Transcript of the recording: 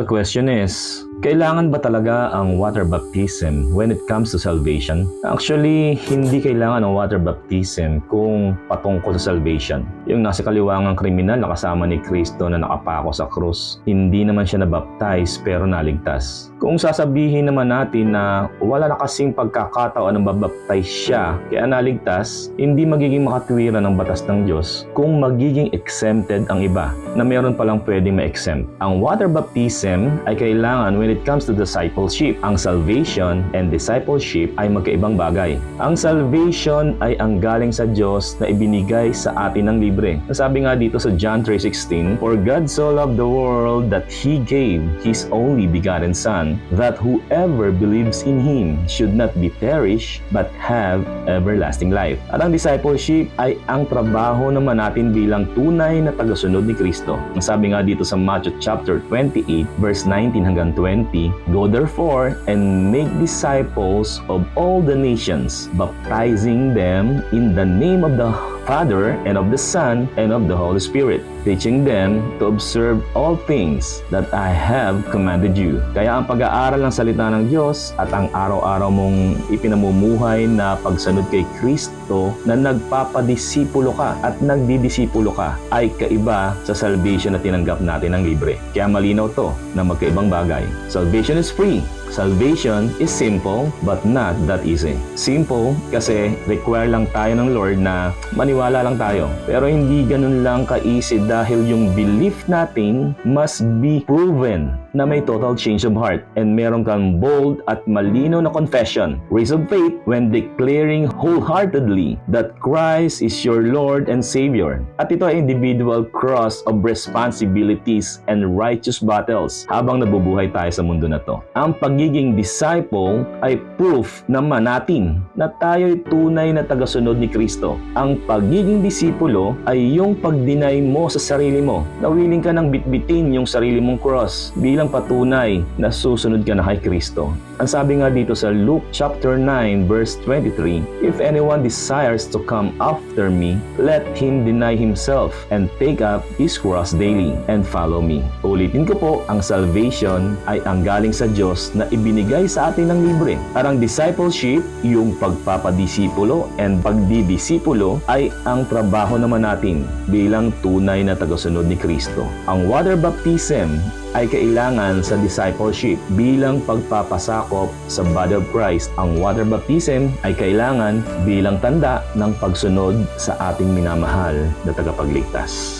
The question is, kailangan ba talaga ang water baptism when it comes to salvation? Actually, hindi kailangan ng water baptism kung patungkol sa salvation. Yung nasa kaliwangang kriminal na kasama ni Kristo na nakapako sa krus, hindi naman siya nabaptize pero naligtas. Kung sasabihin naman natin na wala na kasing pagkakataon na mabaptize siya kaya naligtas, hindi magiging makatwiran ng batas ng Diyos kung magiging exempted ang iba na meron palang pwedeng ma-exempt. Ang water baptism ay kailangan when it comes to discipleship. Ang salvation and discipleship ay magkaibang bagay. Ang salvation ay ang galing sa Diyos na ibinigay sa atin ng libre. Sabi nga dito sa John 3:16, "For God so loved the world that He gave His only begotten Son, that whoever believes in Him should not be perished, but have everlasting life." At ang discipleship ay ang trabaho naman natin bilang tunay na tagasunod ni Kristo. Sabi nga dito sa Matthew chapter 28, verse 19 hanggang 20, "Go therefore and make disciples of all the nations, baptizing them in the name of the Father and of the Son and of the Holy Spirit, teaching them to observe all things that I have commanded you." Kaya ang pag-aaral ng salita ng Diyos at ang araw-araw mong ipinamumuhay na pagsunod kay Kristo na nagpapadisipulo ka at nagdidisipulo ka ay kaiba sa salvation na tinanggap natin ng libre. Kaya malinaw to na magkaibang bagay. Salvation is free. Salvation is simple but not that easy. Simple kasi require lang tayo ng Lord na maniwala lang tayo. Pero hindi ganun lang ka-easy dahil yung belief natin must be proven na may total change of heart and meron kang bold at malinaw na confession, words of faith when declaring wholeheartedly that Christ is your Lord and Savior. At ito ay individual cross of responsibilities and righteous battles habang nabubuhay tayo sa mundo na to. Ang pagiging disciple ay proof naman natin na tayo'y tunay na tagasunod ni Kristo. Ang pagiging disipulo ay yung pag-deny mo sa sarili mo, na willing ka nang bitbitin yung sarili mong cross bilang patunay na susunod ka na kay Kristo. Ang sabi nga dito sa Luke chapter 9 verse 23, "If anyone desires to come after me, let him deny himself and take up his cross daily and follow me." Ulitin ko po, ang salvation ay ang galing sa Diyos na ibinigay sa atin ng libre. At ang discipleship, yung pagpapadisipulo and pagdidisipulo ay ang trabaho naman natin bilang tunay na tagasunod ni Kristo. Ang water baptism ay kailangan sa discipleship bilang pagpapasakop sa body of Christ. Ang water baptism ay kailangan bilang tanda ng pagsunod sa ating minamahal na tagapagligtas.